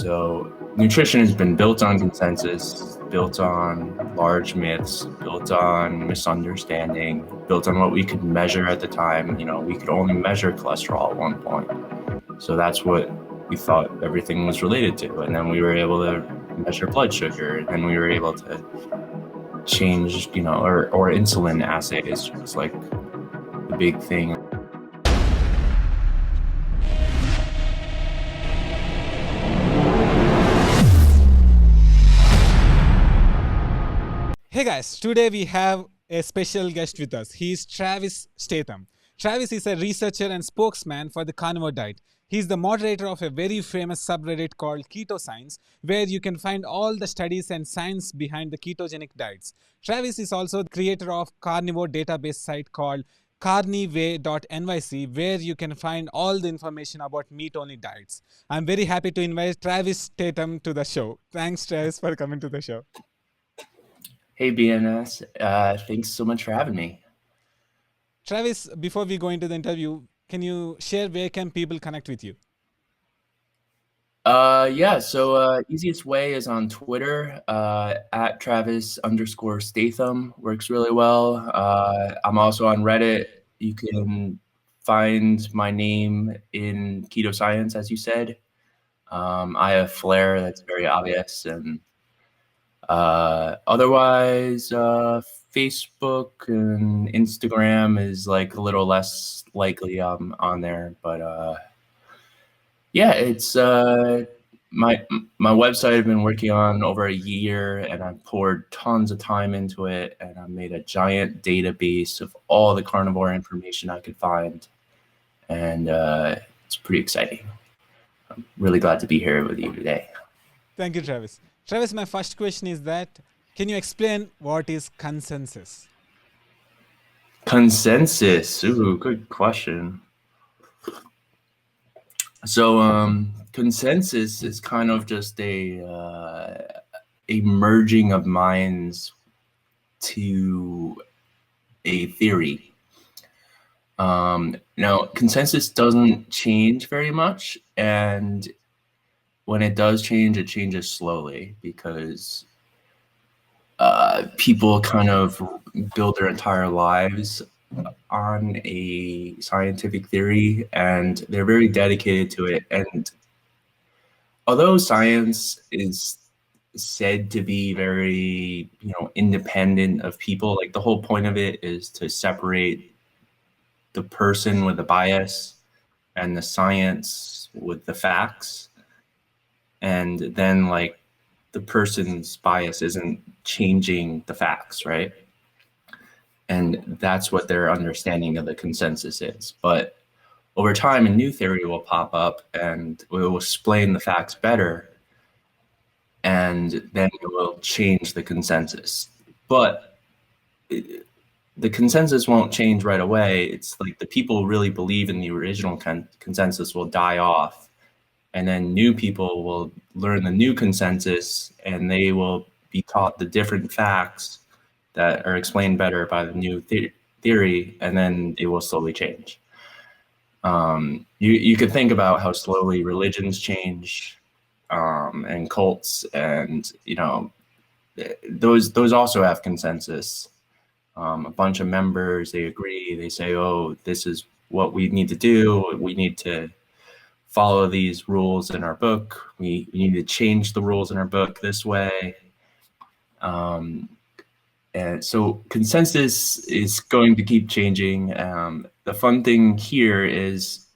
So nutrition has been built on consensus, built on large myths, built on misunderstanding, built on what we could measure at the time. We could only measure cholesterol at one point. So that's what we thought everything was related to. And then we were able to measure blood sugar, and then we were able to change, or insulin assays was like the big thing. Hey guys, today we have a special guest with us. He is Travis Statham. Travis is a researcher and spokesman for the carnivore diet. He is the moderator of a very famous subreddit called Keto Science, where you can find all the studies and science behind the ketogenic diets. Travis is also the creator of carnivore database site called carnivore.nyc, where you can find all the information about meat-only diets. I'm very happy to invite Travis Statham to the show. Thanks, Travis, for coming to the show. Hey, BNS, thanks so much for having me. Travis, before we go into the interview, can you share where can people connect with you? So easiest way is on Twitter, at Travis_Statham works really well. I'm also on Reddit. You can find my name in Keto Science, as you said. I have flair that's very obvious, and otherwise, Facebook and Instagram is like a little less likely on there, but yeah, it's my website I've been working on over a year, and I've poured tons of time into it, and I made a giant database of all the carnivore information I could find, and it's pretty exciting. I'm really glad to be here with you today. Thank you, Travis. Travis, my first question is that, can you explain what is consensus? Consensus. Ooh, good question. So consensus is kind of just a merging of minds to a theory. Now, consensus doesn't change very much, and when it does change, it changes slowly because people kind of build their entire lives on a scientific theory, and they're very dedicated to it. And although science is said to be very, independent of people, like the whole point of it is to separate the person with the bias and the science with the facts. And then like the person's bias isn't changing the facts, right? And that's what their understanding of the consensus is. But over time, a new theory will pop up and it will explain the facts better, and then it will change the consensus. But the consensus won't change right away. It's like the people who really believe in the original consensus will die off, and then new people will learn the new consensus, and they will be taught the different facts that are explained better by the new theory, and then it will slowly change. You could think about how slowly religions change, and cults, and those also have consensus. A bunch of members, they agree, they say, oh, this is what we need to do. We need to follow these rules in our book. We need to change the rules in our book this way. And so consensus is going to keep changing. The fun thing here is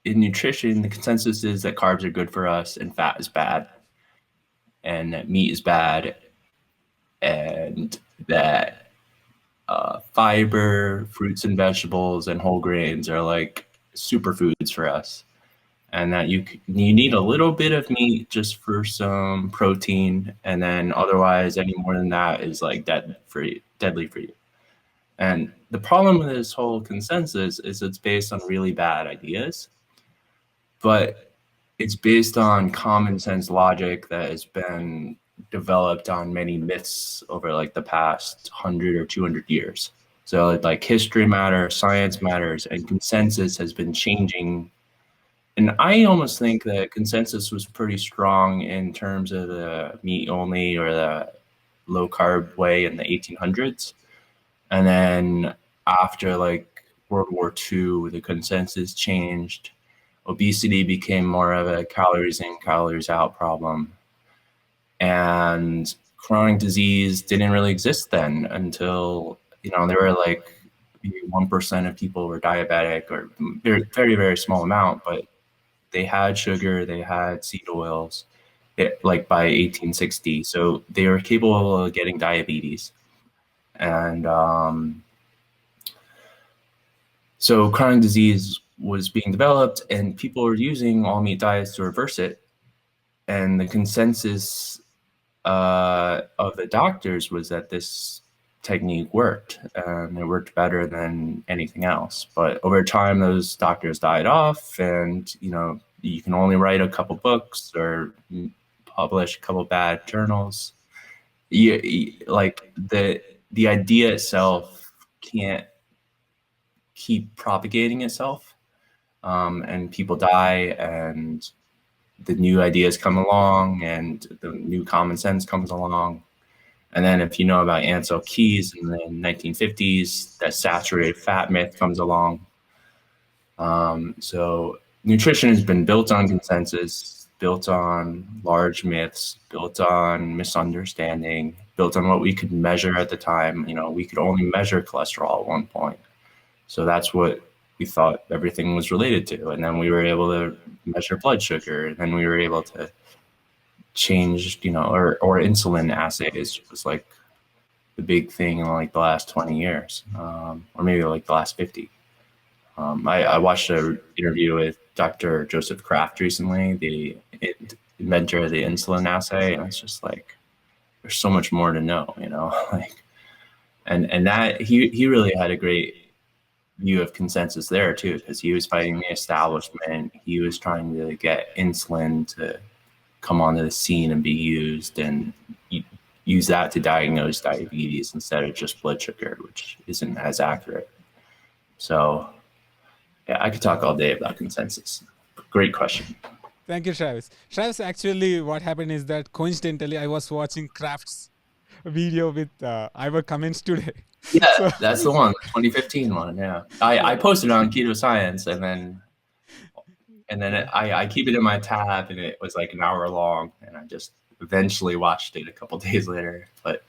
in nutrition, the consensus is that carbs are good for us and fat is bad, and that meat is bad, and that fiber, fruits and vegetables, and whole grains are like superfoods for us, and that you need a little bit of meat just for some protein, and then otherwise any more than that is like deadly for you. And the problem with this whole consensus is it's based on really bad ideas, but it's based on common sense logic that has been developed on many myths over like the past 100 or 200 years. So like history matters, science matters, and consensus has been changing And I almost think that consensus was pretty strong in terms of the meat only or the low carb way in the 1800s. And then after like World War II, the consensus changed. Obesity became more of a calories in, calories out problem. And chronic disease didn't really exist then until, there were like maybe 1% of people were diabetic, or very, very, very small amount, but they had sugar, they had seed oils, like by 1860. So they were capable of getting diabetes. And so chronic disease was being developed, and people were using all meat diets to reverse it. And the consensus of the doctors was that this technique worked, and it worked better than anything else. But over time, those doctors died off, and you can only write a couple books or publish a couple bad journals. Like the idea itself can't keep propagating itself, and people die, and the new ideas come along, and the new common sense comes along. And then if you know about Ansel Keys in the 1950s, that saturated fat myth comes along. So nutrition has been built on consensus, built on large myths, built on misunderstanding, built on what we could measure at the time. We could only measure cholesterol at one point. So that's what we thought everything was related to. And then we were able to measure blood sugar. And then we were able to change, or insulin assays was like the big thing in like the last 20 years, or maybe like the last 50. I watched an interview with Dr. Joseph Kraft recently, the inventor of the insulin assay, and it's just like, there's so much more to know, like, and that he really had a great view of consensus there too, because he was fighting the establishment. He was trying to get insulin to come onto the scene and be used, and use that to diagnose diabetes instead of just blood sugar, which isn't as accurate. So yeah, I could talk all day about consensus. Great question. Thank you, Travis. Travis, actually, what happened is that coincidentally, I was watching Kraft's video with Ivor Cummins today. Yeah, So that's the one, the 2015 one. Yeah, I posted on Keto Science, and then I keep it in my tab, and it was like an hour long, and I just eventually watched it a couple days later. But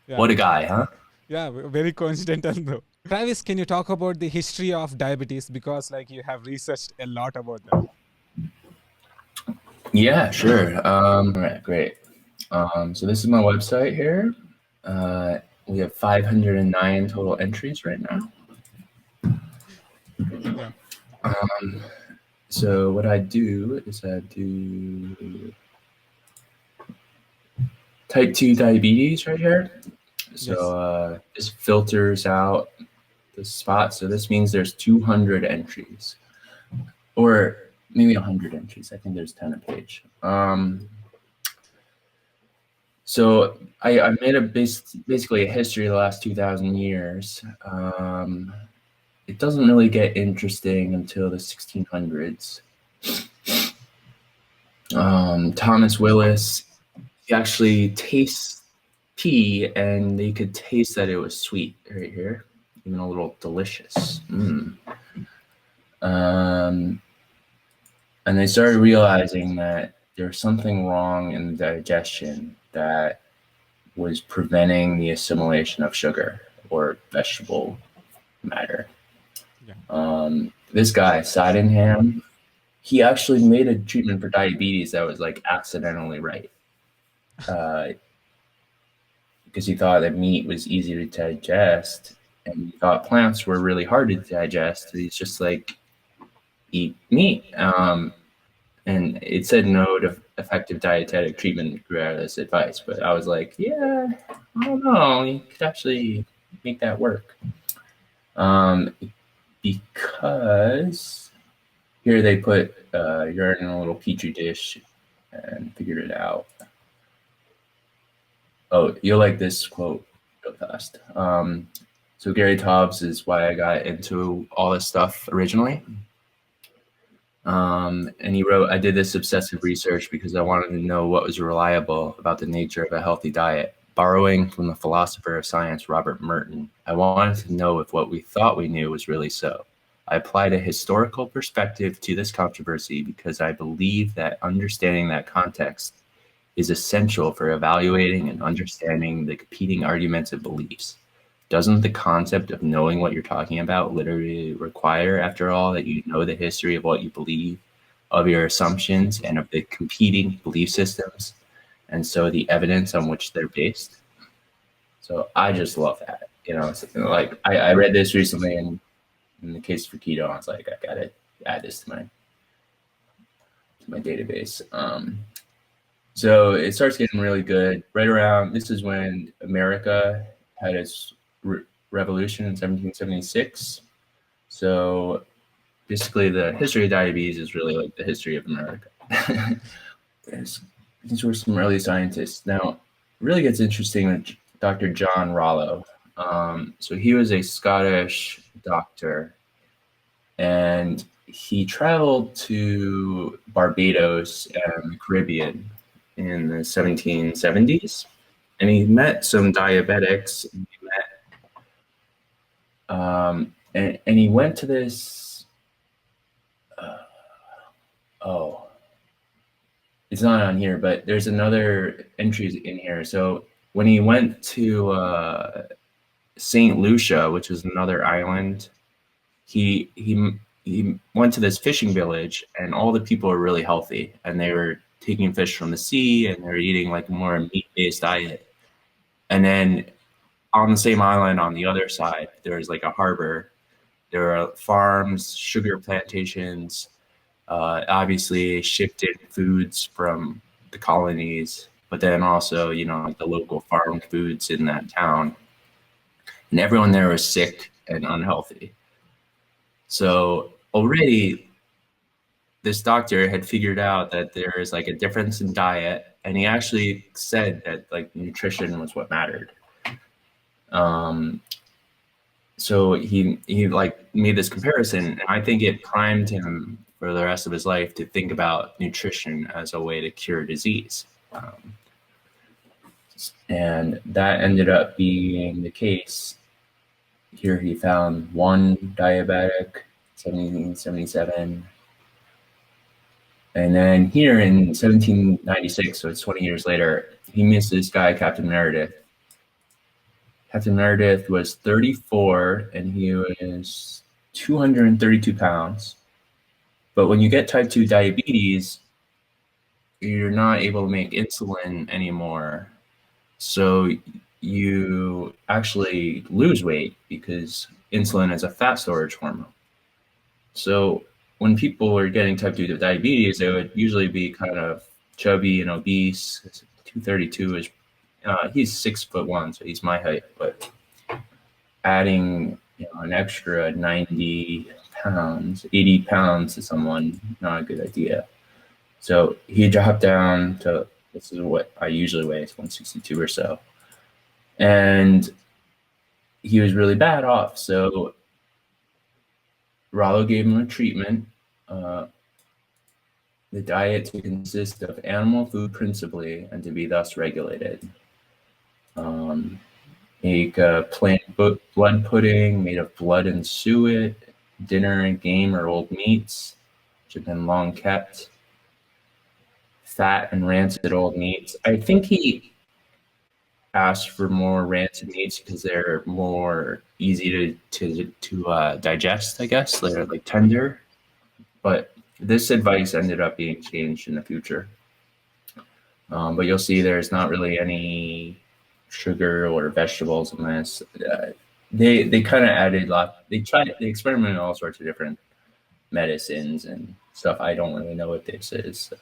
yeah, what a guy, huh? yeah, very coincidental though. Travis, can you talk about the history of diabetes, because like you have researched a lot about that? Yeah, sure. All right, great. So this is my website here. We have 509 total entries right now. Yeah. So what I do is I do type 2 diabetes right here. So this filters out the spot. So this means there's 200 entries, or maybe 100 entries. I think there's 10 a page. So I made basically a history of the last 2,000 years. It doesn't really get interesting until the 1600s. Thomas Willis, he actually tastes tea, and they could taste that it was sweet right here, even a little delicious. And they started realizing that there was something wrong in the digestion that was preventing the assimilation of sugar or vegetable matter. Yeah. This guy, Sydenham, he actually made a treatment for diabetes that was like accidentally right. Because he thought that meat was easy to digest, and he thought plants were really hard to digest. He's just like, eat meat. And it said no to effective dietetic treatment grew out of this advice. But I was like, yeah, I don't know. You could actually make that work. Because here they put urine in a little petri dish and figured it out. Oh, you'll like this quote real fast. So Gary Taubes is why I got into all this stuff originally. And he wrote, I did this obsessive research because I wanted to know what was reliable about the nature of a healthy diet. Borrowing from the philosopher of science, Robert Merton, I wanted to know if what we thought we knew was really so. I applied a historical perspective to this controversy because I believe that understanding that context is essential for evaluating and understanding the competing arguments and beliefs. Doesn't the concept of knowing what you're talking about literally require, after all, that you know the history of what you believe, of your assumptions, and of the competing belief systems, and so the evidence on which they're based? So I just love that. Like I read this recently, and in the case for keto, I was like, I gotta add this to my database. So it starts getting really good. Right around, this is when America had its revolution in 1776. So basically, the history of diabetes is really like the history of America. These were some early scientists. Now, it really gets interesting with Dr. John Rollo. So he was a Scottish doctor, and he traveled to Barbados and the Caribbean in the 1770s, and he met some diabetics. And he went to this. It's not on here, but there's another entry in here. So when he went to Saint Lucia, which is another island, he went to this fishing village, and all the people were really healthy, and they were taking fish from the sea, and they're eating like more meat-based diet. And then on the same island, on the other side, there's like a harbor. There are farms, sugar plantations, obviously shipped in foods from the colonies, but then also, like the local farm foods in that town. And everyone there was sick and unhealthy. So already this doctor had figured out that there is like a difference in diet, and he actually said that like nutrition was what mattered. So he like made this comparison, and I think it primed him for the rest of his life to think about nutrition as a way to cure disease. And that ended up being the case. Here he found one diabetic, 1777. And then here in 1796, so it's 20 years later, he meets this guy, Captain Meredith. Captain Meredith was 34, and he was 232 pounds. But when you get type 2 diabetes, you're not able to make insulin anymore. So you actually lose weight because insulin is a fat storage hormone. So when people were getting type 2 diabetes, they would usually be kind of chubby and obese. 232 is, he's 6'1", so he's my height, but adding an extra 90 pounds, 80 pounds to someone, not a good idea. So he dropped down to, this is what I usually weigh, it's 162 or so. And he was really bad off. So Rollo gave him a treatment. The diet to consist of animal food principally, and to be thus regulated. Make a plant blood pudding made of blood and suet, dinner and game or old meats, which have been long kept, fat and rancid old meats. I think he asked for more rancid meats because they're more easy to digest, I guess. They're like tender. But this advice ended up being changed in the future. But you'll see there's not really any sugar or vegetables in this. They kind of added they experimented all sorts of different medicines and stuff. I don't really know what this is.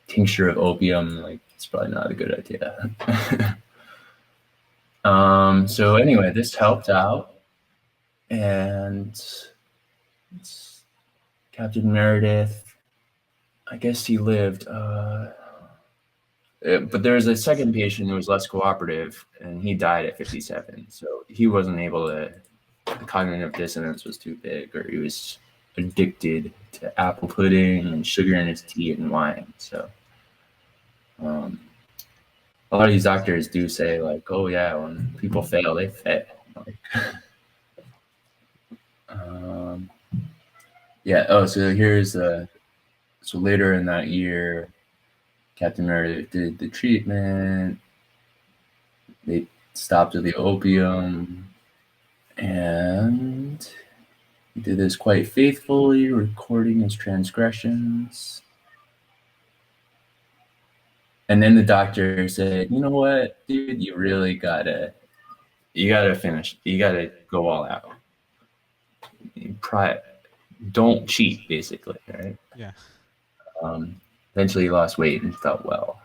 Tincture of opium, like, it's probably not a good idea. So anyway, this helped out, and Captain Meredith, I guess he lived, but there was a second patient who was less cooperative, and he died at 57. So he wasn't able to, the cognitive dissonance was too big, or he was addicted to apple pudding and sugar in his tea and wine. So a lot of these doctors do say like, oh yeah, when people fail, they fail. Like, yeah. Oh, so here's so later in that year, Captain Meredith did the treatment. They stopped with the opium, and he did this quite faithfully, recording his transgressions. And then the doctor said, "You know what, dude? You really gotta finish. You gotta go all out. Don't cheat, basically, right?" Yeah. Eventually, he lost weight and felt well.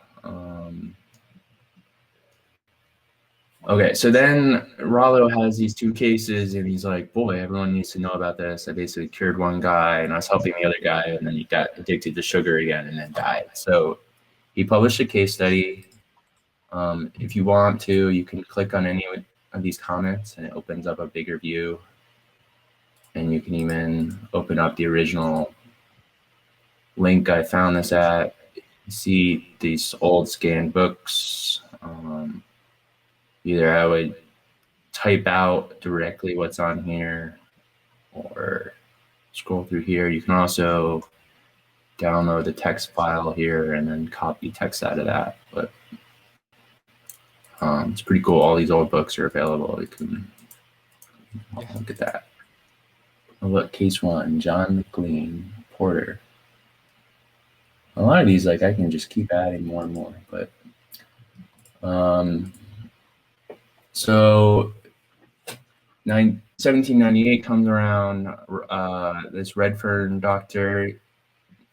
Okay, so then Rollo has these two cases, and he's like, "Boy, everyone needs to know about this. I basically cured one guy, and I was helping the other guy, and then he got addicted to sugar again, and then died." So he published a case study. If you want to, you can click on any of these comments, and it opens up a bigger view. And you can even open up the original link I found this at. You see these old scanned books. Either I would type out directly what's on here or scroll through here. You can also download the text file here and then copy text out of that. But it's pretty cool. All these old books are available. You can look at that. Oh, look, case one, John McLean, Porter. A lot of these, like, I can just keep adding more and more. But so 1798 comes around. This Redfern doctor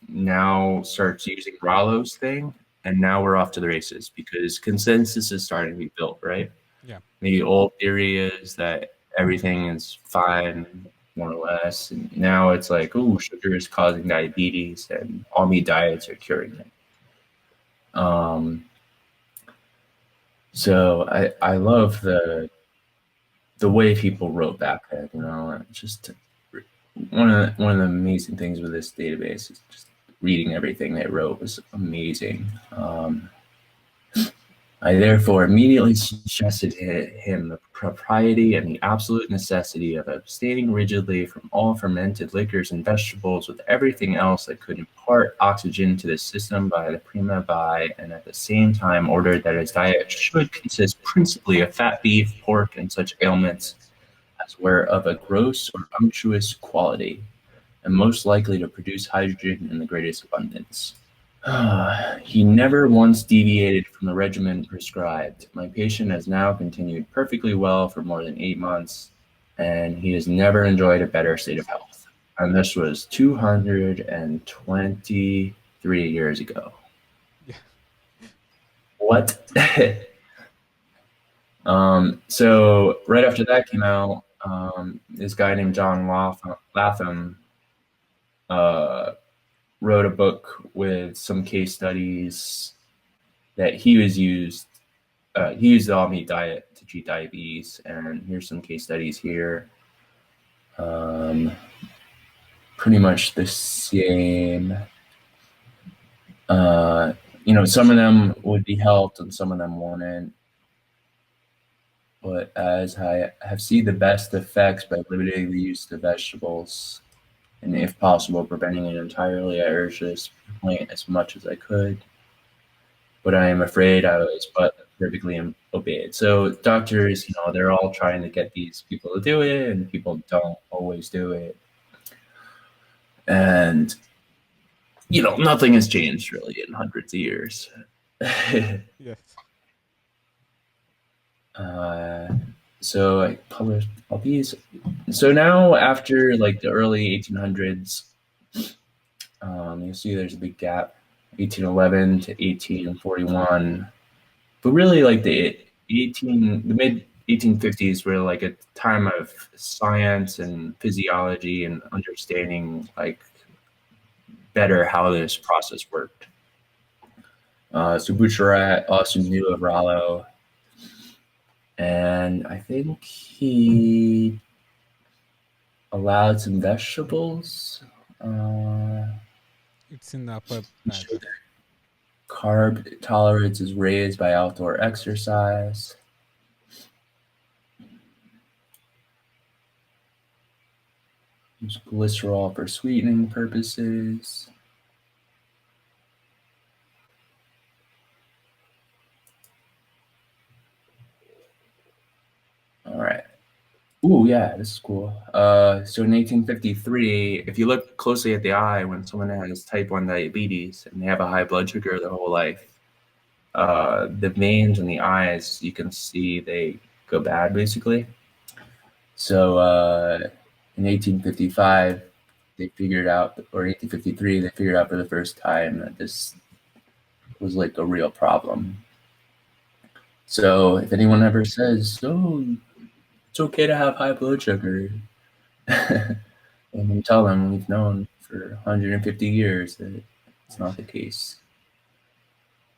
now starts using Rollo's thing, and now we're off to the races because consensus is starting to be built, right? Yeah. The old theory is that everything is fine, more or less, and now it's like, oh, sugar is causing diabetes, and all meat diets are curing it. So I love the way people wrote back then. You know, just one of the amazing things with this database is just reading everything they wrote was amazing. I therefore immediately suggested to him the propriety and the absolute necessity of abstaining rigidly from all fermented liquors and vegetables, with everything else that could impart oxygen to the system by the prima by, and at the same time ordered that his diet should consist principally of fat beef, pork, and such ailments as were of a gross or unctuous quality, and most likely to produce hydrogen in the greatest abundance. He never once deviated from the regimen prescribed. My patient has now continued perfectly well for more than 8 months, and he has never enjoyed a better state of health. And this was 223 years ago. Yeah. What? So right after that came out, this guy named John Latham wrote a book with some case studies that he used the all meat diet to treat diabetes, and here's some case studies here. Pretty much the same. Some of them would be helped and some of them wouldn't. But as I have seen the best effects by limiting the use of vegetables, and if possible, preventing it entirely, I urge this complaint as much as I could. But I am afraid I was but perfectly obeyed. So doctors, they're all trying to get these people to do it, and people don't always do it. And, nothing has changed really in hundreds of years. Yes. So I published all these. So now after like the early 1800s, you see there's a big gap, 1811 to 1841. But really like the mid 1850s were like a time of science and physiology and understanding like better how this process worked. So Boucherat also knew of Rollo, and I think he allowed some vegetables. It's in the upper He part. showed that carb tolerance is raised by outdoor exercise. Use glycerol for sweetening purposes. All right. Ooh, yeah, this is cool. So in 1853, if you look closely at the eye when someone has type 1 diabetes and they have a high blood sugar their whole life, the veins in the eyes, you can see they go bad, basically. So in 1855, they figured out, or 1853, they figured out for the first time that this was like a real problem. So if anyone ever says, "Oh, it's okay to have high blood sugar," and you tell them we've known for 150 years that it's not the case.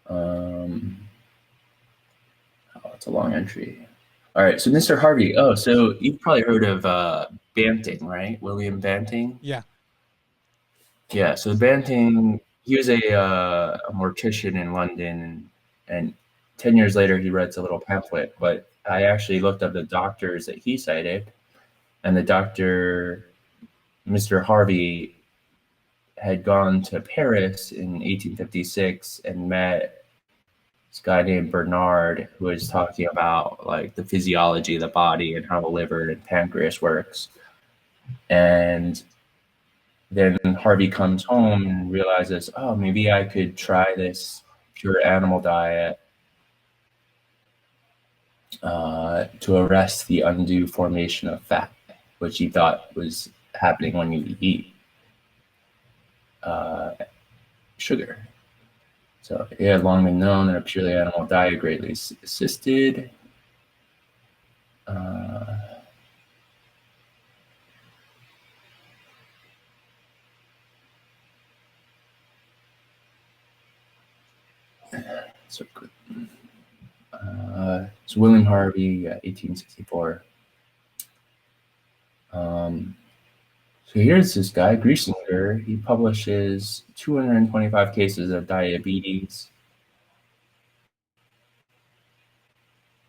Oh, it's a long entry. All right, so Mr. Harvey. Oh, so you've probably heard of Banting, right? William Banting. Yeah. Yeah, so Banting, he was a mortician in London, and 10 years later he writes a little pamphlet. But I actually looked up the doctors that he cited, and the doctor, Mr. Harvey, had gone to Paris in 1856 and met this guy named Bernard, who was talking about like the physiology of the body and how the liver and pancreas works. And then Harvey comes home and realizes, oh, maybe I could try this pure animal diet to arrest the undue formation of fat, which he thought was happening when you eat sugar. So it had long been known that a purely animal diet greatly assisted. So good. So William Harvey, 1864. So here's this guy, Griesinger. He publishes 225 cases of diabetes.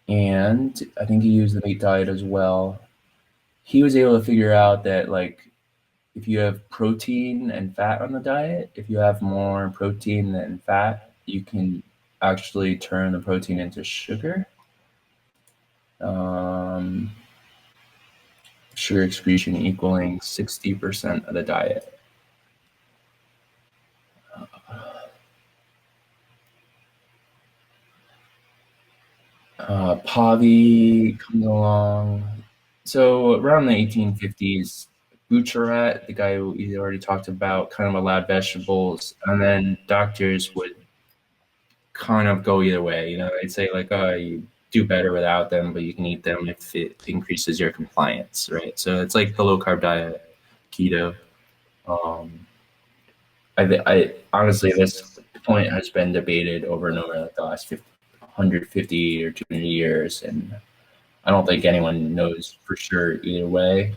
And I think he used the meat diet as well. He was able to figure out that, like, if you have protein and fat on the diet, if you have more protein than fat, you can actually turn the protein into sugar. Sugar excretion equaling 60% of the diet. Pavi comes along. So around the 1850s, Bucharat, the guy who we already talked about, kind of allowed vegetables, and then doctors would kind of go either way. You know, they'd say like, "Oh, you do better without them, but you can eat them if it increases your compliance," right? So it's like the low carb diet, keto. I honestly, this point has been debated over and over like the last 150 or 200 years, and I don't think anyone knows for sure either way.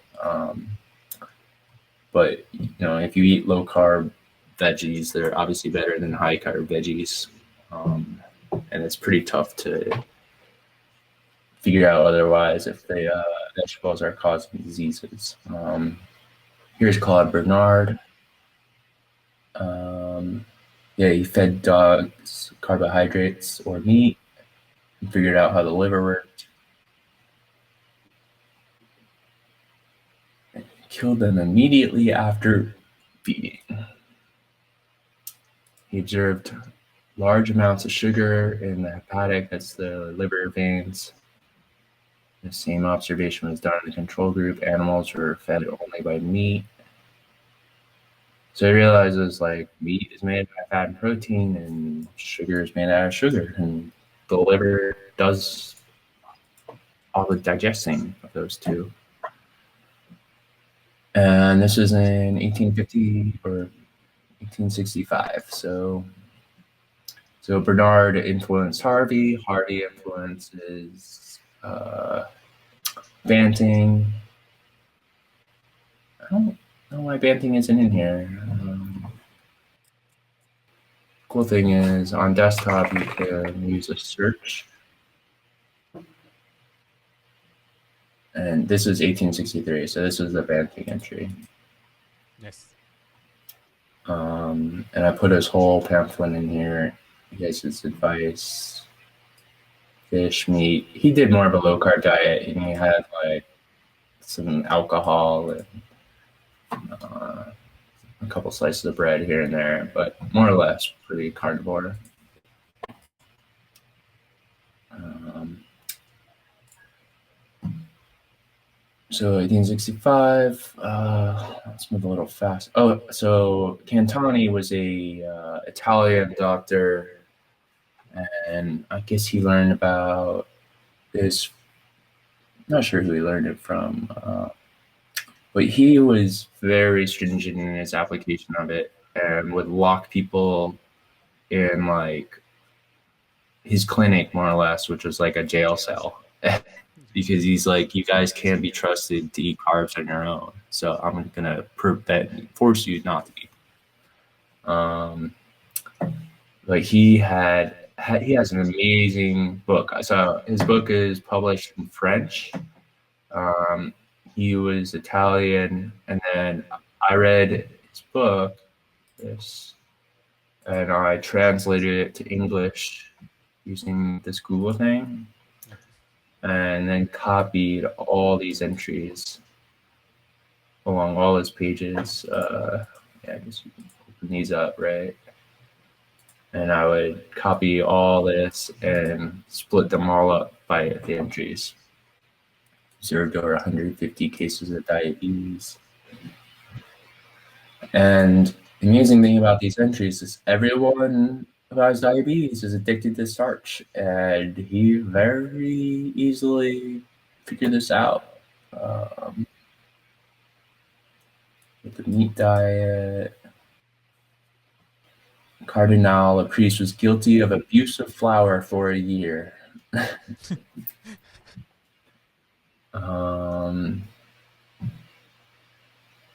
But you know, if you eat low carb veggies, they're obviously better than high carb veggies, and it's pretty tough to figure out otherwise if the vegetables are causing diseases. Here's Claude Bernard. Yeah, he fed dogs carbohydrates or meat and figured out how the liver worked. And killed them immediately after feeding. He observed large amounts of sugar in the hepatic, that's the liver veins. The same observation was done in the control group. Animals were fed only by meat. So he realizes like meat is made by fat and protein, and sugar is made out of sugar, and the liver does all the digesting of those two. And this was in 1850 or 1865. So Bernard influenced Harvey. Harvey influences Banting. I don't know why Banting isn't in here. Cool thing is on desktop you can use a search, and this is 1863, so this is the Banting entry. Yes. And I put his whole pamphlet in here. He has his advice, fish, meat. He did more of a low carb diet, and he had like some alcohol and a couple slices of bread here and there, but more or less pretty carnivore. So 1865. Let's move a little fast. Oh, so Cantani was a Italian doctor, and I guess he learned about this. I'm not sure who he learned it from, but he was very stringent in his application of it, and would lock people in like his clinic, more or less, which was like a jail cell. Because he's like, you guys can't be trusted to eat carbs on your own, so I'm gonna force you not to eat. Like he has an amazing book. So his book is published in French. He was Italian, and then I read his book, and I translated it to English using this Google thing, and then copied all these entries along all his pages. Yeah, I guess you can open these up, right? And I would copy all this and split them all up by the entries. 0 to 150 cases of diabetes. And the amazing thing about these entries is everyone who has diabetes is addicted to starch, and he very easily figured this out. With the meat diet, Cardinal, a priest, was guilty of abuse of flour for a year.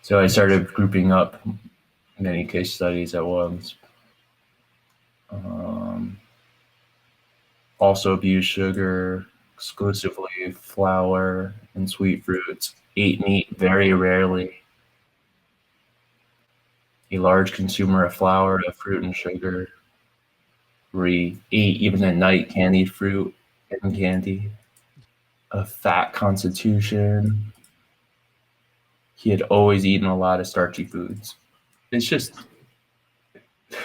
So I started grouping up many case studies at once. Also abused sugar, exclusively flour and sweet fruits, ate meat very rarely, a large consumer of flour, of fruit and sugar, ate even at night candied fruit and candy, a fat constitution. He had always eaten a lot of starchy foods. It's just,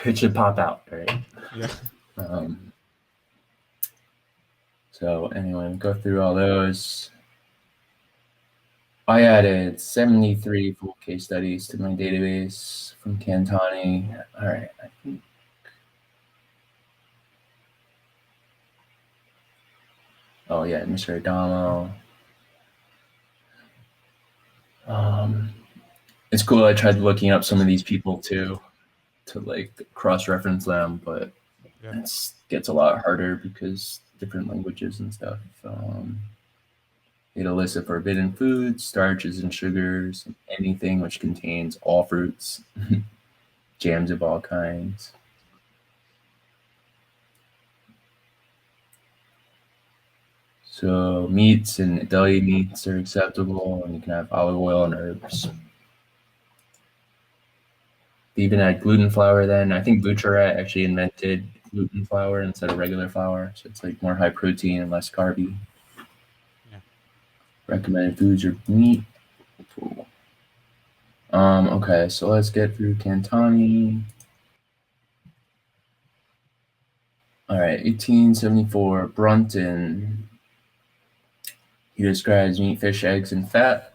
it should pop out, right? Yeah. So anyway, go through all those. I added 73 full case studies to my database from Cantani. All right, I think. Oh yeah, Mr. Adamo. It's cool. I tried looking up some of these people too, to like cross-reference them, but it gets a lot harder because different languages and stuff. It lists of forbidden foods, starches and sugars, anything which contains all fruits, jams of all kinds. So meats and deli meats are acceptable, and you can have olive oil and herbs. They even had gluten flour then. I think Butcherat actually invented gluten flour instead of regular flour, so it's like more high protein and less carby. Yeah. Recommended foods are meat. Cool. Okay, so let's get through Cantani. All right, 1874, Brunton. He describes meat, fish, eggs, and fat,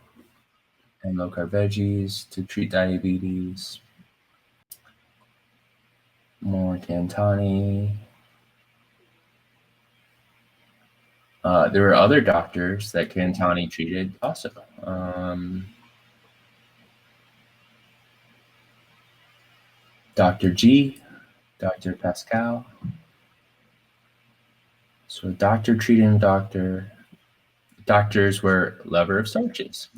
and low-carb veggies to treat diabetes. More Cantani. There were other doctors that Cantani treated also. Dr. G, Dr. Pascal. So doctor treating doctor. Doctors were lover of starches.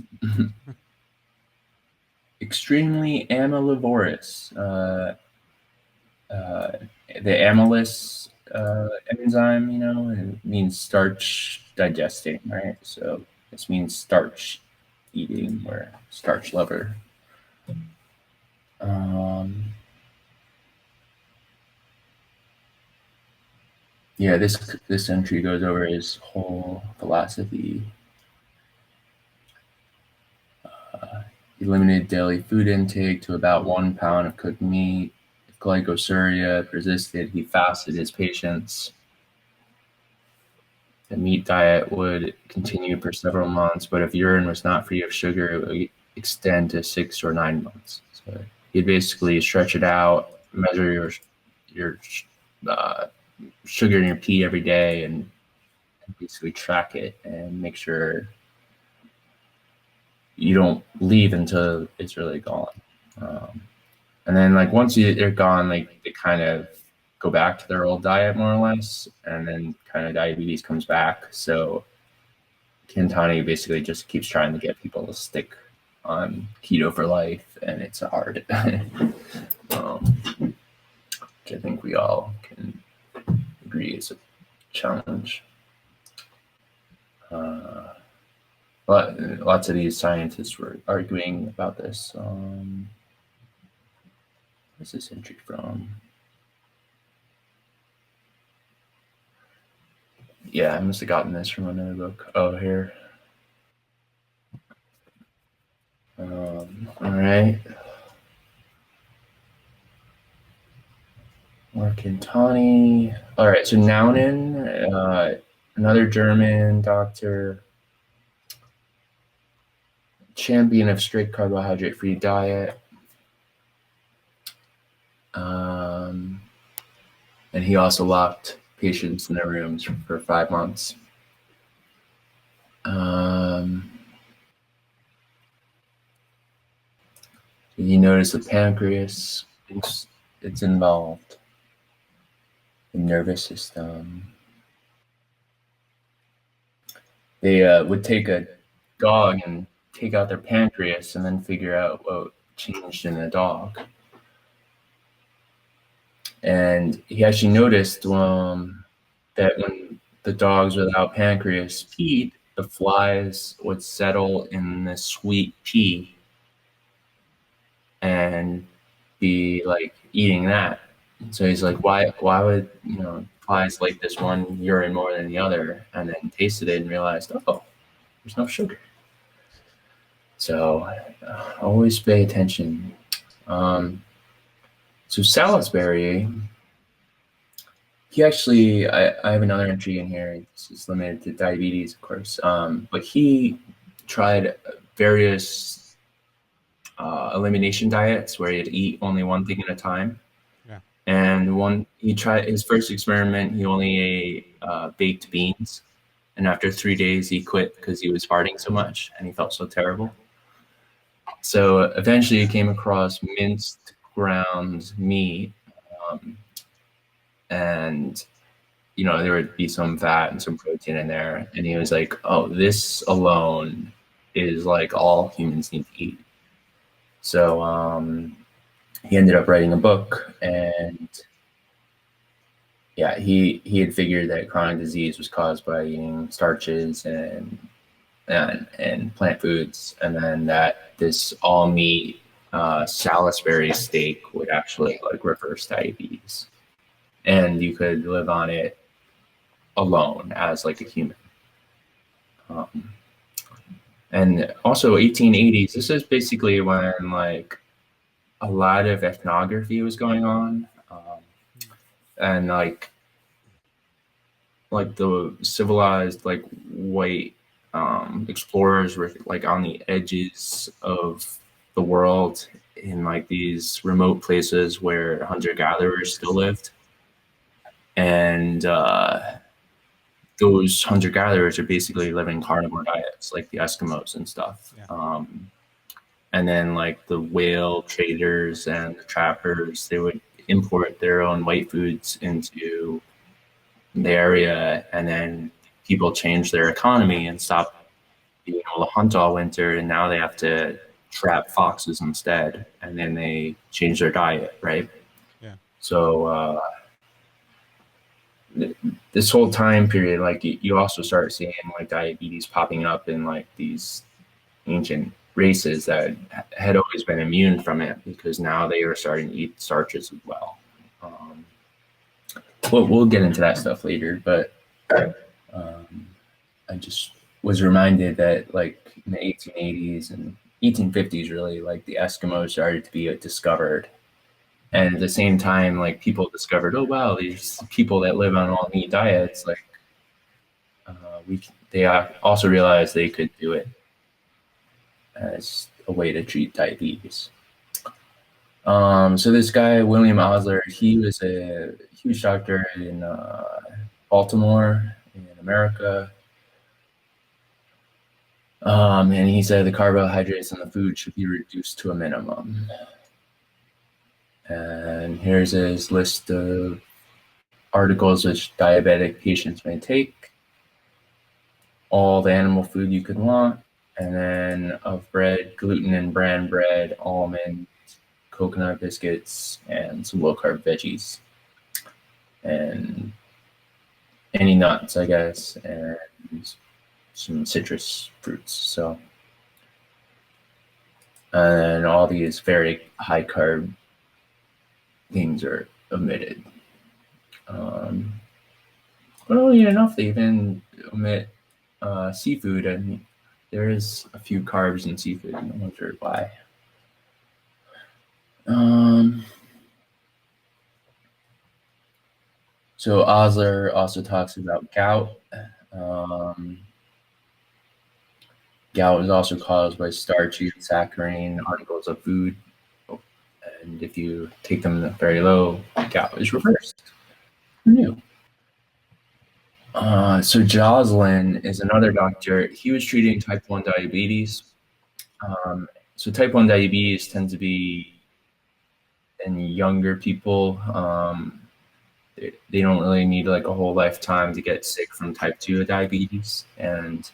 extremely amylivorous. The amylase enzyme, it means starch digesting, right? So this means starch eating or starch lover. Yeah, this entry goes over his whole philosophy. He limited daily food intake to about 1 pound of cooked meat. If glycosuria persisted, he fasted his patients. The meat diet would continue for several months, but if urine was not free of sugar, it would extend to 6 or 9 months. So you'd basically stretch it out, measure your sugar in your pee every day, and basically track it and make sure you don't leave until it's really gone. And then like once they're gone, like they kind of go back to their old diet more or less, and then kind of diabetes comes back. So Kintani basically just keeps trying to get people to stick on keto for life, and it's hard. Which I think we all can agree is a challenge. But lots of these scientists were arguing about this. Where's this entry from? Yeah, I must have gotten this from another book. Oh, here. All right. Marcantani. All right, so Naunen, another German doctor, champion of strict carbohydrate-free diet. And he also locked patients in their rooms for 5 months. You notice the pancreas, it's involved, the nervous system. They would take a dog and take out their pancreas and then figure out what changed in the dog. And he actually noticed that when the dogs without pancreas peed, the flies would settle in the sweet pea and be like eating that. So he's like, why would flies like this one urine more than the other? And then tasted it and realized, oh, there's no sugar. So always pay attention. So Salisbury, he actually, I have another entry in here. This is limited to diabetes, of course. But he tried various elimination diets where he'd eat only one thing at a time. Yeah. And he tried his first experiment. He only ate baked beans, and after 3 days, he quit because he was farting so much and he felt so terrible. So eventually, he came across minced ground meat, and there would be some fat and some protein in there. And he was like, oh, this alone is like all humans need to eat. So he ended up writing a book, and yeah, he had figured that chronic disease was caused by eating starches and plant foods, and then that this all meat Salisbury steak would actually like reverse diabetes, and you could live on it alone as like a human. And also 1880s, this is basically when like a lot of ethnography was going on, and like the civilized like white explorers were like on the edges of the world in like these remote places where hunter-gatherers still lived, and those hunter-gatherers are basically living carnivore diets like the Eskimos and stuff. Yeah. And then like the whale traders and the trappers, they would import their own white foods into the area, and then people changed their economy and stopped being able to hunt all winter, and now they have to trap foxes instead, and then they change their diet, right? Yeah. So this whole time period, like you also start seeing like diabetes popping up in like these ancient races that had always been immune from it because now they are starting to eat starches as well. Um, we'll get into that stuff later, but um, I just was reminded that like in the 1880s and 1850s, really, like the Eskimos started to be discovered. And at the same time, like people discovered, oh wow, these people that live on all meat diets, like they also realized they could do it as a way to treat diabetes. So this guy, William Osler, he was a huge doctor in Baltimore in America. And he said the carbohydrates in the food should be reduced to a minimum. And here's his list of articles which diabetic patients may take. All the animal food you could want. And then of bread, gluten and bran bread, almond, coconut biscuits, and some low-carb veggies. And any nuts, I guess, and some citrus fruits. So, and all these very high carb things are omitted. Funnily enough, they even omit seafood, and there is a few carbs in seafood. I'm not sure why. So Osler also talks about gout. Gout is also caused by starchy and saccharine articles of food. And if you take them very low, gout is reversed. Who knew? So Joslin is another doctor. He was treating type 1 diabetes. So type 1 diabetes tends to be in younger people. They don't really need like a whole lifetime to get sick from type 2 diabetes. And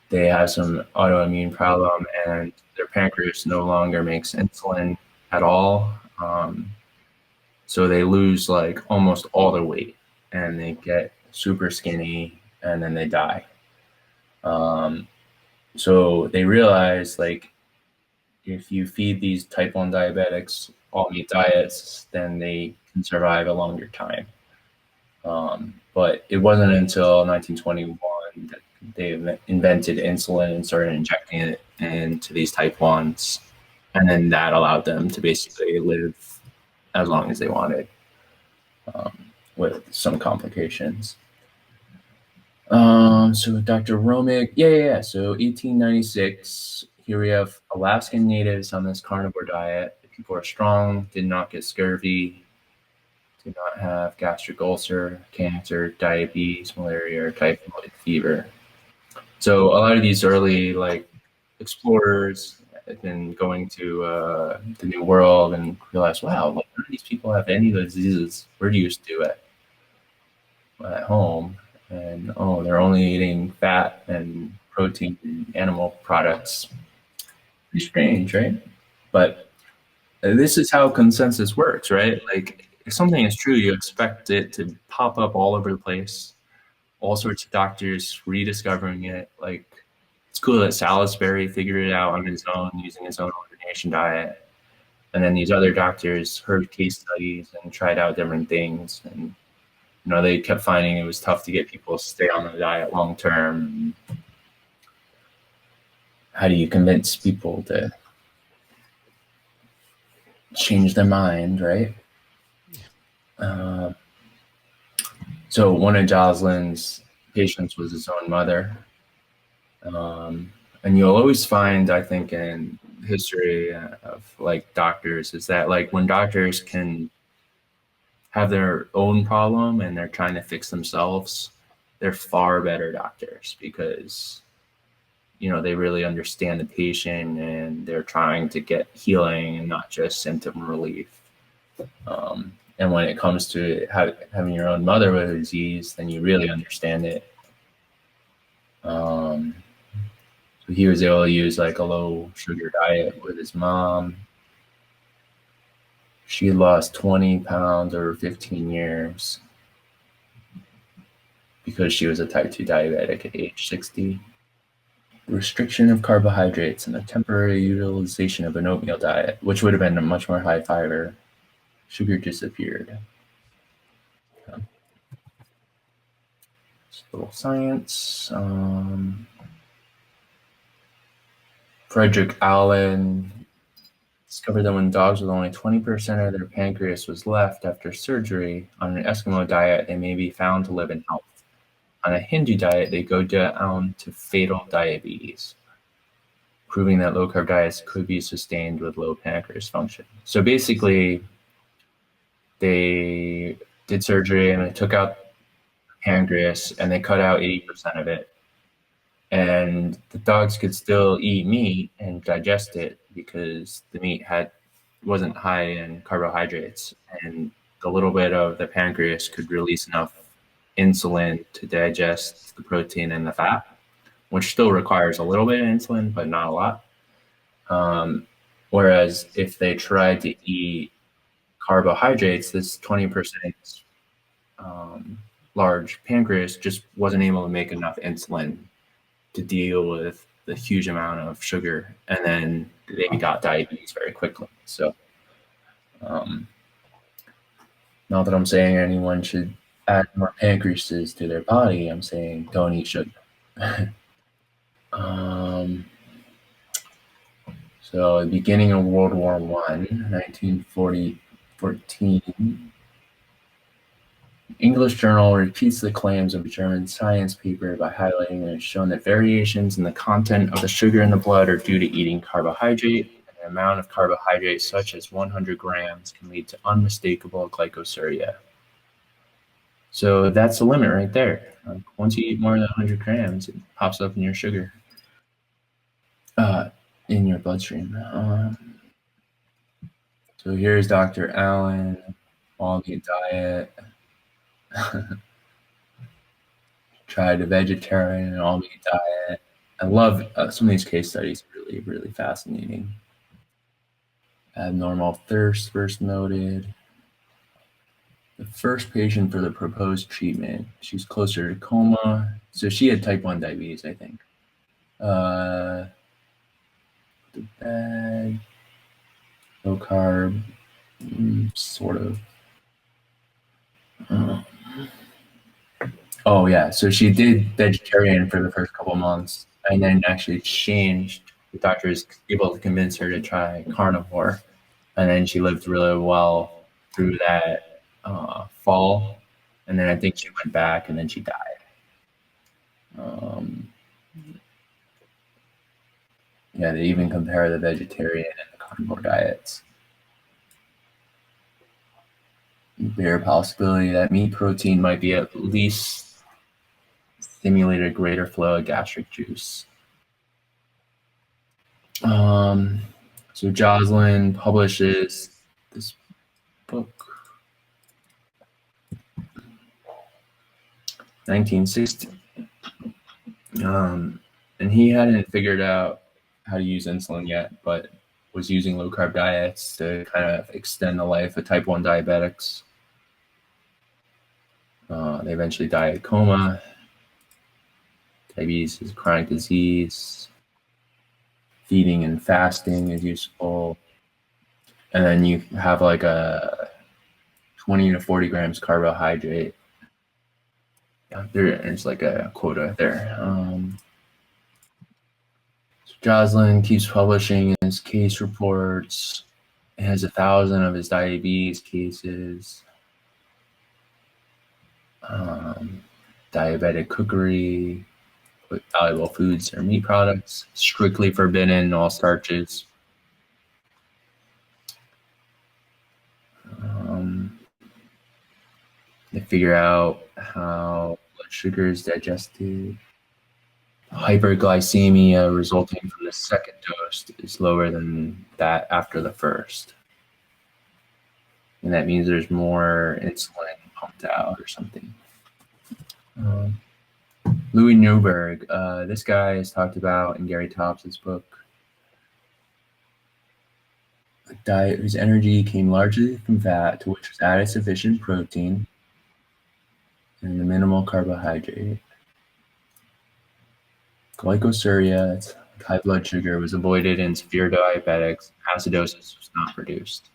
they have some autoimmune problem and their pancreas no longer makes insulin at all. So they lose like almost all their weight and they get super skinny and then they die. So they realize like if you feed these type 1 diabetics all meat diets, then they can survive a longer time. But it wasn't until 1921 that they invented insulin and started injecting it into these type 1s. And then that allowed them to basically live as long as they wanted with some complications. So Dr. Romick, So 1896, here we have Alaskan natives on this carnivore diet. People are strong, did not get scurvy, did not have gastric ulcer, cancer, diabetes, malaria, or typhoid fever. So a lot of these early like explorers have been going to the New World and realized, wow, like, none of these people have any of the diseases we're used to at home. And they're only eating fat and protein and animal products. Pretty strange, right? But this is how consensus works, right? Like if something is true, you expect it to pop up all over the place. All sorts of doctors rediscovering it. Like it's cool that Salisbury figured it out on his own using his own elimination diet. And then these other doctors heard case studies and tried out different things. And they kept finding it was tough to get people to stay on the diet long term. How do you convince people to change their mind, right? So one of Joslin's patients was his own mother. And you'll always find, I think, in history of like doctors is that like when doctors can have their own problem and they're trying to fix themselves, they're far better doctors because they really understand the patient and they're trying to get healing and not just symptom relief. And when it comes to having your own mother with a disease, then you really understand it. So he was able to use like a low sugar diet with his mom. She lost 20 pounds over 15 years because she was a type 2 diabetic at age 60. Restriction of carbohydrates and a temporary utilization of an oatmeal diet, which would have been a much more high fiber. Sugar disappeared. Just a little science. Frederick Allen discovered that when dogs with only 20% of their pancreas was left after surgery on an Eskimo diet, they may be found to live in health. On a Hindu diet, they go down to fatal diabetes, proving that low-carb diets could be sustained with low pancreas function. So basically, they did surgery and they took out pancreas and they cut out 80% of it. And the dogs could still eat meat and digest it because the meat wasn't high in carbohydrates, and the little bit of the pancreas could release enough insulin to digest the protein and the fat, which still requires a little bit of insulin, but not a lot. Whereas if they tried to eat carbohydrates, this 20% large pancreas just wasn't able to make enough insulin to deal with the huge amount of sugar, and then they got diabetes very quickly. So not that I'm saying anyone should add more pancreases to their body. I'm saying don't eat sugar. So at the beginning of World War I, 1914, English journal repeats the claims of a German science paper by highlighting that it's shown that variations in the content of the sugar in the blood are due to eating carbohydrate, and the amount of carbohydrate such as 100 grams can lead to unmistakable glycosuria. So that's the limit right there. Once you eat more than 100 grams, it pops up in your sugar, in your bloodstream. So here's Dr. Allen, all-meat diet. Tried a vegetarian and all-meat diet. I love some of these case studies. Really, really fascinating. Abnormal thirst first noted. The first patient for the proposed treatment, she's closer to coma. So she had type 1 diabetes, I think. The bag, low carb, sort of. Oh yeah, so she did vegetarian for the first couple months, and then actually changed. The doctor was able to convince her to try carnivore, and then she lived really well through that fall, and then I think she went back, and then she died. Yeah, they even compare the vegetarian and the carnivore diets. Bare possibility that meat protein might be at least stimulate a greater flow of gastric juice. So Jocelyn publishes this book, 1960. And he hadn't figured out how to use insulin yet, but was using low carb diets to kind of extend the life of type 1 diabetics. They eventually die of coma. Diabetes is a chronic disease. Feeding and fasting is useful. And then you have like a 20 to 40 grams carbohydrate. Yeah, there's like a quota there. So Jocelyn keeps publishing his case reports. He has 1,000 of his diabetes cases. Diabetic cookery, with valuable foods or meat products, strictly forbidden all starches. They figure out how blood sugar is digested. Hyperglycemia resulting from the second dose is lower than that after the first. And that means there's more insulin pumped out or something. Louis Newberg. This guy is talked about in Gary Tops's book. A diet whose energy came largely from fat, to which was added sufficient protein and the minimal carbohydrate. Glycosuria, it's high blood sugar, was avoided in severe diabetics. Acidosis was not produced.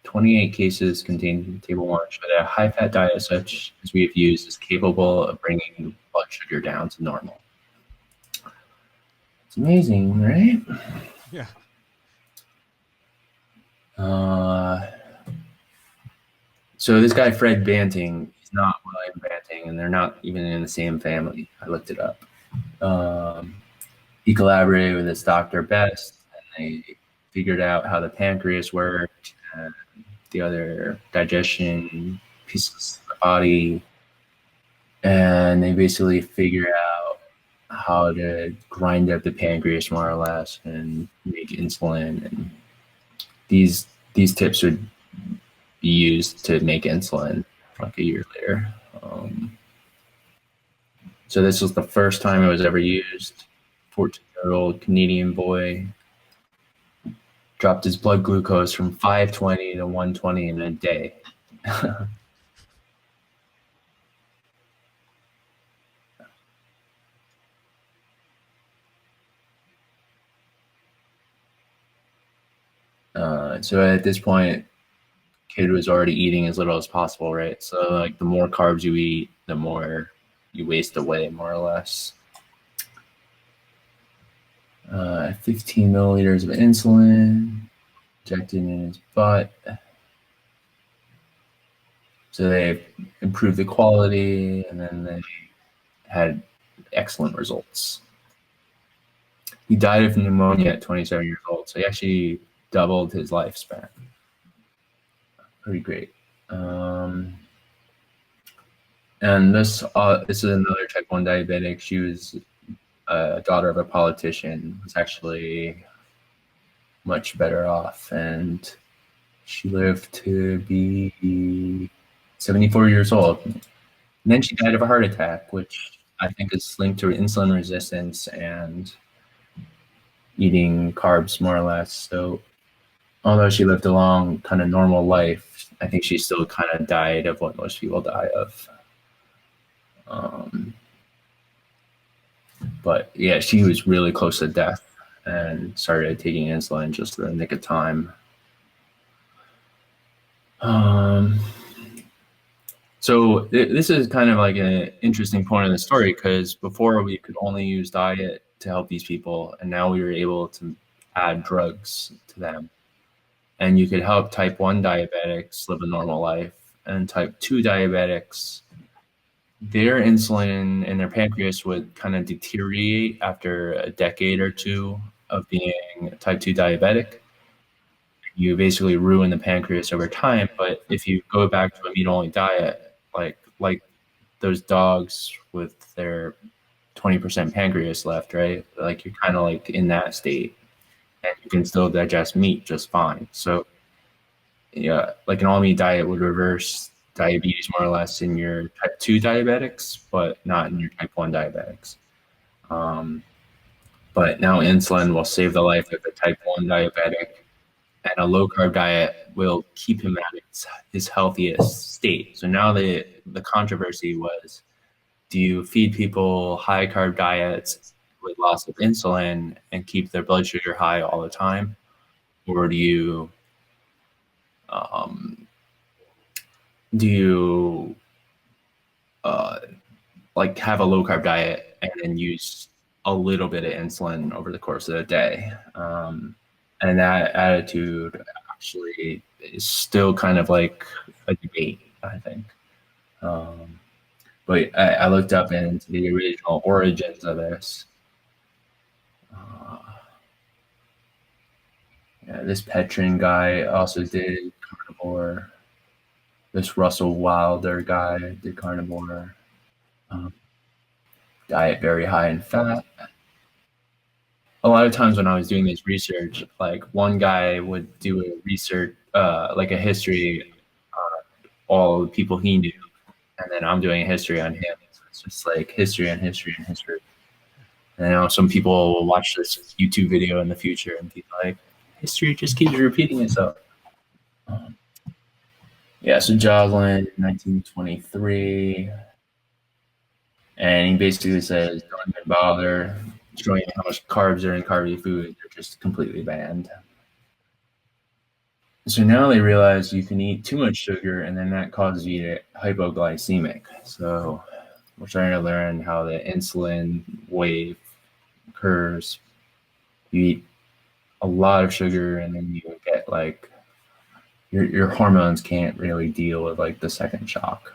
28 cases contained table 1 show that a high-fat diet such as we have used is capable of bringing blood sugar down to normal. It's amazing, right? Yeah. So this guy, Fred Banting, he's not William Banting, and they're not even in the same family. I looked it up. He collaborated with his Dr. Best, and they figured out how the pancreas worked and the other digestion pieces of the body. And they basically figured out how to grind up the pancreas more or less and make insulin. And these tips would be used to make insulin like a year later. So this was the first time it was ever used. 14-year-old Canadian boy dropped his blood glucose from 520 to 120 in a day. So at this point, kid was already eating as little as possible, right? So like the more carbs you eat, the more you waste away, more or less. 15 milliliters of insulin injected in his butt. So they improved the quality, and then they had excellent results. He died of pneumonia at 27 years old, so he actually doubled his lifespan. Pretty great. And this is another type 1 diabetic. She was a daughter of a politician, was actually much better off, and she lived to be 74 years old. And then she died of a heart attack, which I think is linked to insulin resistance and eating carbs more or less. So although she lived a long kind of normal life, I think she still kind of died of what most people die of. But yeah, she was really close to death and started taking insulin just in the nick of time. So this is kind of like an interesting point of the story, because before we could only use diet to help these people, and now we were able to add drugs to them. And you could help type 1 diabetics live a normal life, and type 2 diabetics, their insulin and their pancreas would kind of deteriorate after a decade or two of being type 2 diabetic. You basically ruin the pancreas over time. But if you go back to a meat-only diet, like those dogs with their 20% pancreas left, right? Like you're kind of like in that state, and you can still digest meat just fine. So yeah, like an all-meat diet would reverse diabetes more or less in your type 2 diabetics, but not in your type 1 diabetics. But now insulin will save the life of a type 1 diabetic, and a low-carb diet will keep him at his healthiest state. So now the controversy was, do you feed people high-carb diets with loss of insulin and keep their blood sugar high all the time? Or do you like have a low-carb diet and then use a little bit of insulin over the course of the day? And that attitude actually is still kind of like a debate, I think. But I looked up into the original origins of this. Yeah, this Petrin guy also did carnivore. This Russell Wilder guy did carnivore. Diet very high in fat. A lot of times when I was doing this research, like one guy would do a research, like a history on all the people he knew, and then I'm doing a history on him. So It's just like history and history and history. And I know some people will watch this YouTube video in the future and be like, history just keeps repeating itself. Yeah, so Joslin, 1923. And he basically says, don't even bother showing how much carbs are in carby food. They're just completely banned. So now they realize you can eat too much sugar and then that causes you to hypoglycemic. So we're starting to learn how the insulin wave occurs. You eat a lot of sugar and then you get like your hormones can't really deal with like the second shock.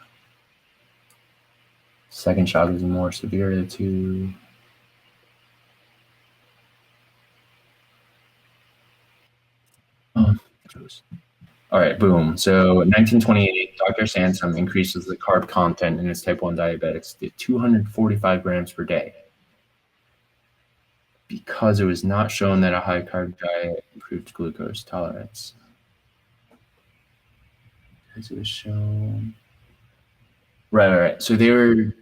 Second shock is more severe of the two. All right, boom. So in 1928, Dr. Sansom increases the carb content in his type 1 diabetics to 245 grams per day because it was not shown that a high carb diet improved glucose tolerance. Because it was shown. Right. So they were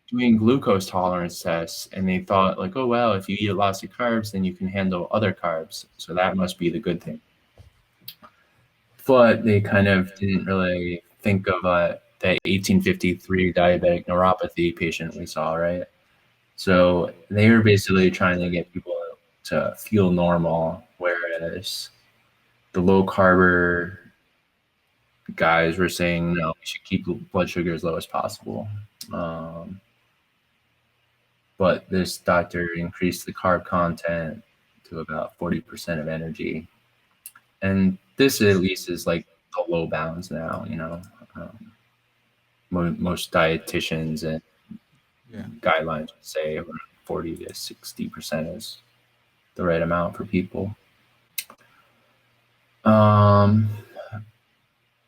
doing glucose tolerance tests and they thought like, oh, well, if you eat lots of carbs, then you can handle other carbs. So that must be the good thing. But they kind of didn't really think of that 1853 diabetic neuropathy patient we saw, right? So they were basically trying to get people to feel normal, whereas the low carber guys were saying, no, we should keep blood sugar as low as possible. But this doctor increased the carb content to about 40% of energy. And this at least is like the low bounds now, you know. Most dietitians and guidelines would say around 40 to 60% is the right amount for people.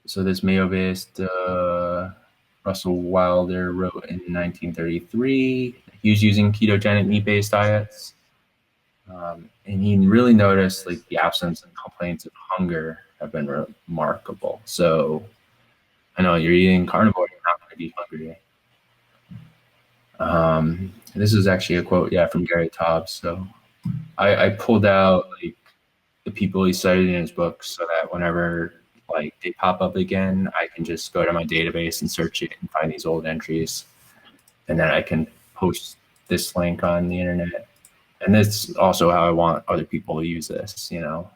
So this Mayo-based Russell Wilder wrote in 1933. He was using ketogenic meat-based diets. And he really noticed like the absence and complaints of hunger have been remarkable. So I know you're eating carnivore, you're not going to be hungry. This is actually a quote, from Gary Taubes. So I pulled out like the people he cited in his book so that whenever like they pop up again, I can just go to my database and search it and find these old entries. And then I can post this link on the internet. And that's also how I want other people to use this, you know,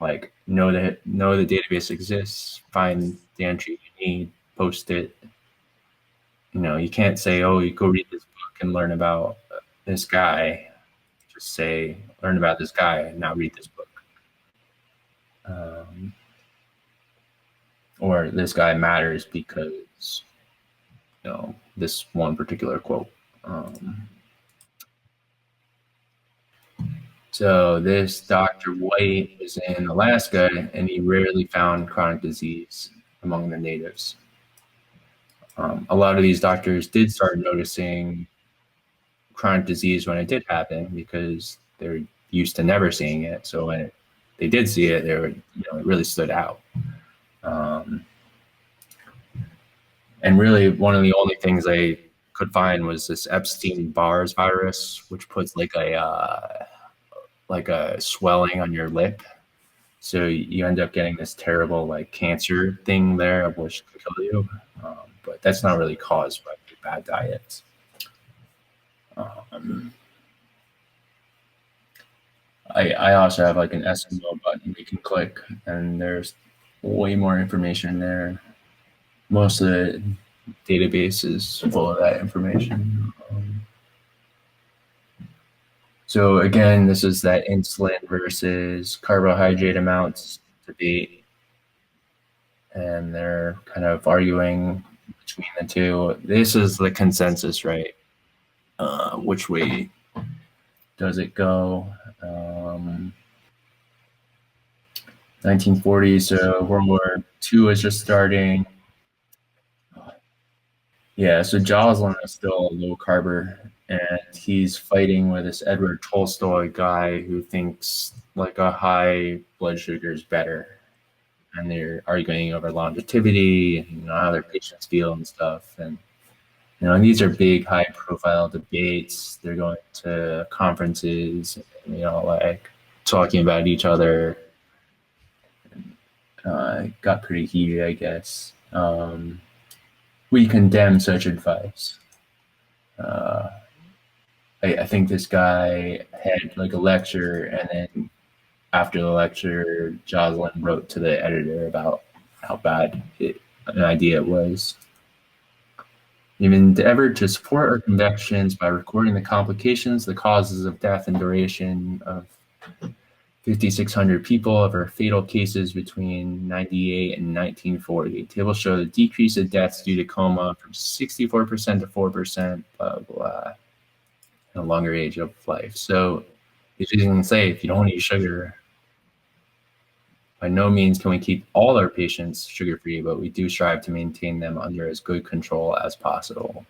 like know the database exists, find the entry you need, post it. You know, you can't say, oh, you go read this book and learn about this guy. Just say, learn about this guy and now read this book. Or this guy matters because, you know, this one particular quote. So this Dr. White was in Alaska and he rarely found chronic disease among the natives. A lot of these doctors did start noticing chronic disease when it did happen because they're used to never seeing it. So when they did see it, they were, you know, it really stood out. And really one of the only things they could find was this Epstein-Barr virus, which puts like a swelling on your lip. So you end up getting this terrible like cancer thing there, which could kill you. But that's not really caused by bad diets. I also have like an SMO button you can click, and there's way more information there. Most of the database is full of that information. So again, this is that insulin versus carbohydrate amounts debate. And they're kind of arguing between the two. This is the consensus, right? Which way does it go? 1940s, so World War II is just starting. Yeah, so Joslin is still a low carber, and he's fighting with this Edward Tolstoy guy who thinks like a high blood sugar is better. And they're arguing over longevity and, you know, how their patients feel and stuff. And These are big, high-profile debates. They're going to conferences, like talking about each other. It got pretty heated, I guess. We condemn such advice. Uh, I think this guy had like a lecture, and then after the lecture, Jocelyn wrote to the editor about how bad an idea it was. We've endeavored to support our convictions by recording the complications, the causes of death, and duration of 5,600 people of our fatal cases between 98 and 1940. Tables show the decrease of deaths due to coma from 64% to 4%, blah, blah, and a longer age of life. So he's just going to say, if you don't want to eat sugar, by no means can we keep all our patients sugar-free, but we do strive to maintain them under as good control as possible.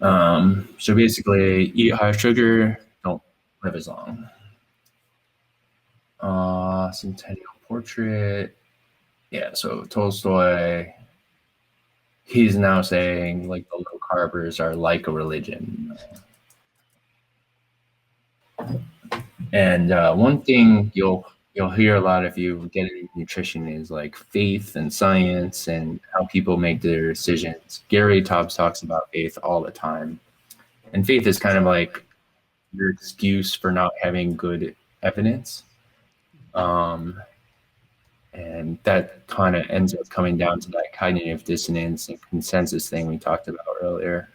So basically, eat high sugar, don't live as long. Centennial portrait. Yeah, so Tolstoy, he's now saying like the low carbers are like a religion. And one thing you'll hear a lot if you get into nutrition is like faith and science and how people make their decisions. Gary Taubes talks about faith all the time. And faith is kind of like your excuse for not having good evidence. And that kind of ends up coming down to that cognitive dissonance and consensus thing we talked about earlier.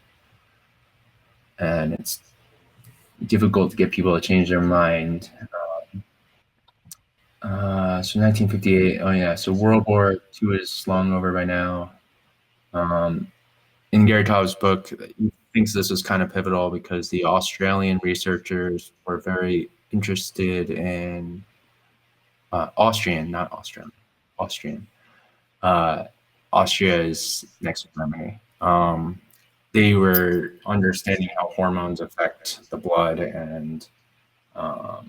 And it's difficult to get people to change their mind. So 1958, oh yeah, so World War II is long over by now. In Gary Taubes' book, he thinks this is kind of pivotal because the Australian researchers were very interested in Austrian. Austria is next to Germany. They were understanding how hormones affect the blood and how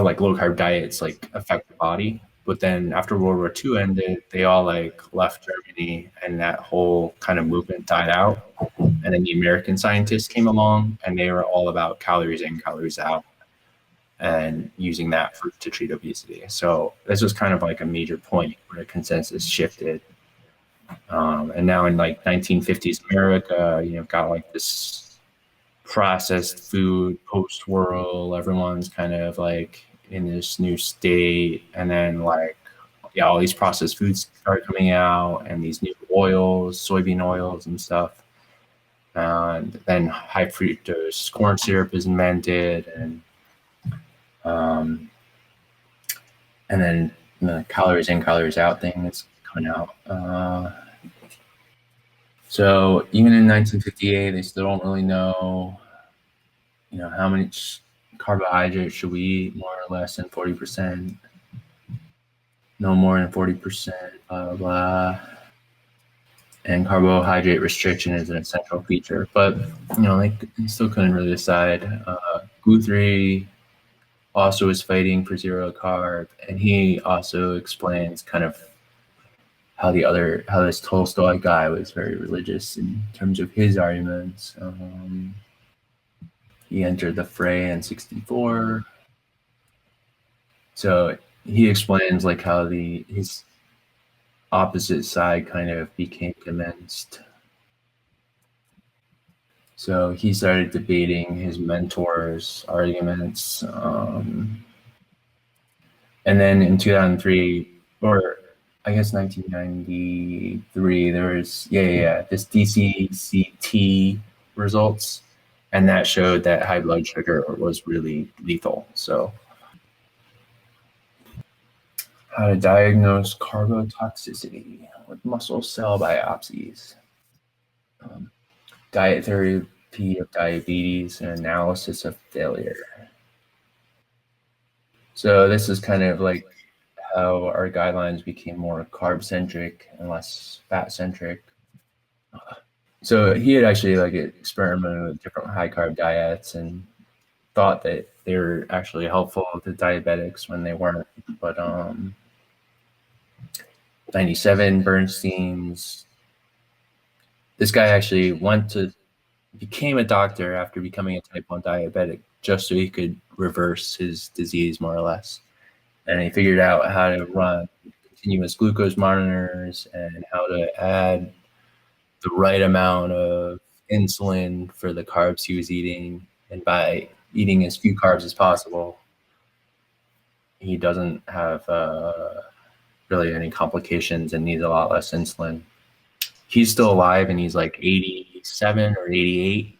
like low carb diets like affect the body. But then after World War II ended, they all like left Germany, and that whole kind of movement died out. And then the American scientists came along, and they were all about calories in, calories out, and using that to treat obesity. So this was kind of like a major point where the consensus shifted. And now in like 1950s America, got like this processed food post-world. Everyone's kind of like in this new state, and then like all these processed foods start coming out, and these new oils, soybean oils and stuff. And then high fructose corn syrup is invented, and then the calories in, calories out thing is coming out. So even in 1958, they still don't really know, how much carbohydrates should we eat, more or less than 40%. No more than 40%, blah, blah, blah. And carbohydrate restriction is an essential feature. But, they still couldn't really decide. Guthrie also is fighting for zero carb, and he also explains kind of how this Tolstoy guy was very religious in terms of his arguments. He entered the fray in 1964. So he explains like how his opposite side kind of became convinced. So he started debating his mentor's arguments. And then in 2003, or I guess 1993, there was, this DCCT results, and that showed that high blood sugar was really lethal. So how to diagnose carbotoxicity with muscle cell biopsies. Diet therapy of diabetes and analysis of failure. So this is kind of like how our guidelines became more carb-centric and less fat-centric. So he had actually like experimented with different high-carb diets and thought that they were actually helpful to diabetics when they weren't. But 97, Bernstein's. This guy actually became a doctor after becoming a type 1 diabetic just so he could reverse his disease more or less. And he figured out how to run continuous glucose monitors and how to add the right amount of insulin for the carbs he was eating. And by eating as few carbs as possible, he doesn't have really any complications and needs a lot less insulin. He's still alive and he's like 87 or 88.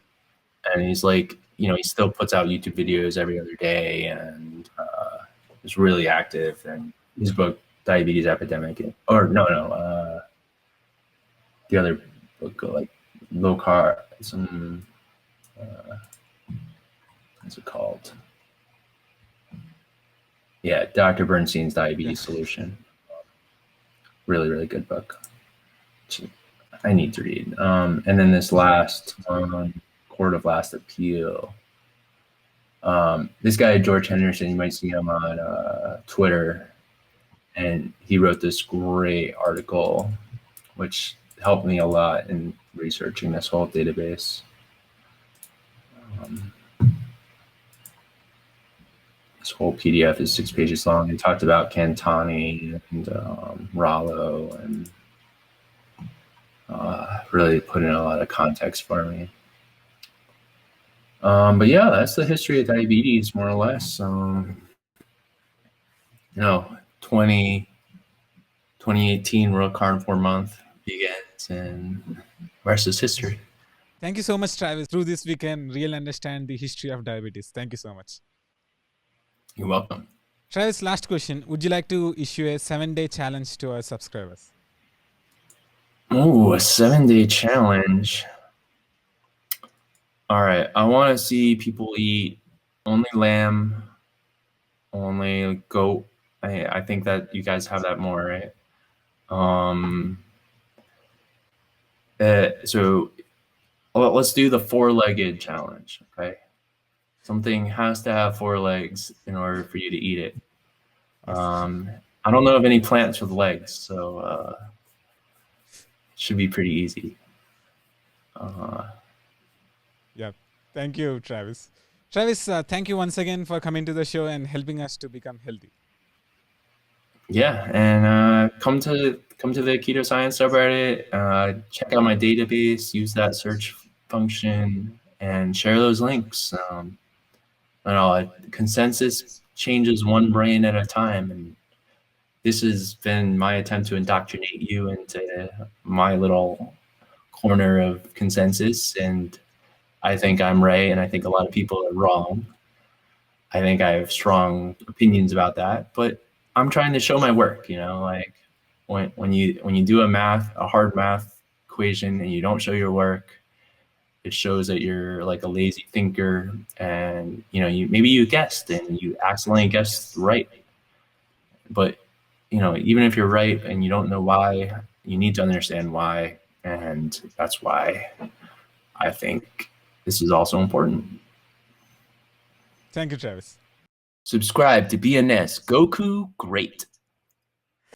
And he's like, he still puts out YouTube videos every other day and is really active. And his book, Diabetes Epidemic, the other book, like low carb, what's it called? Yeah, Dr. Bernstein's Diabetes Solution. Really, really good book. I need to read. And then this last Court of Last Appeal. This guy, George Henderson, you might see him on Twitter. And he wrote this great article, which helped me a lot in researching this whole database. This whole PDF is 6 pages long. He talked about Cantani and Rollo and really put in a lot of context for me. But yeah, that's the history of diabetes, more or less. 2018 World Carnivore Month begins, and the rest is history. Thank you so much, Travis. Through this, we can really understand the history of diabetes. Thank you so much. You're welcome. Travis, last question. Would you like to issue a 7-day challenge to our subscribers? Oh, a 7-day challenge. All right. I want to see people eat only lamb, only goat. I think that you guys have that more, right? So let's do the 4-legged challenge, okay? Something has to have 4 legs in order for you to eat it. I don't know of any plants with legs, so should be pretty easy. Yeah. Thank you, Travis. Travis, thank you once again for coming to the show and helping us to become healthy. Yeah, and come to the Keto Science subreddit. Check out my database. Use that search function and share those links. Consensus changes one brain at a time, and this has been my attempt to indoctrinate you into my little corner of consensus. And I think I'm right, and I think a lot of people are wrong. I think I have strong opinions about that, but I'm trying to show my work. Like when you do a hard math equation and you don't show your work, it shows that you're like a lazy thinker, and maybe you guessed and you accidentally guessed right. But even if you're right and you don't know why, you need to understand why, and that's why I think this is also important. Thank you, Travis. Subscribe to BNS Goku Great.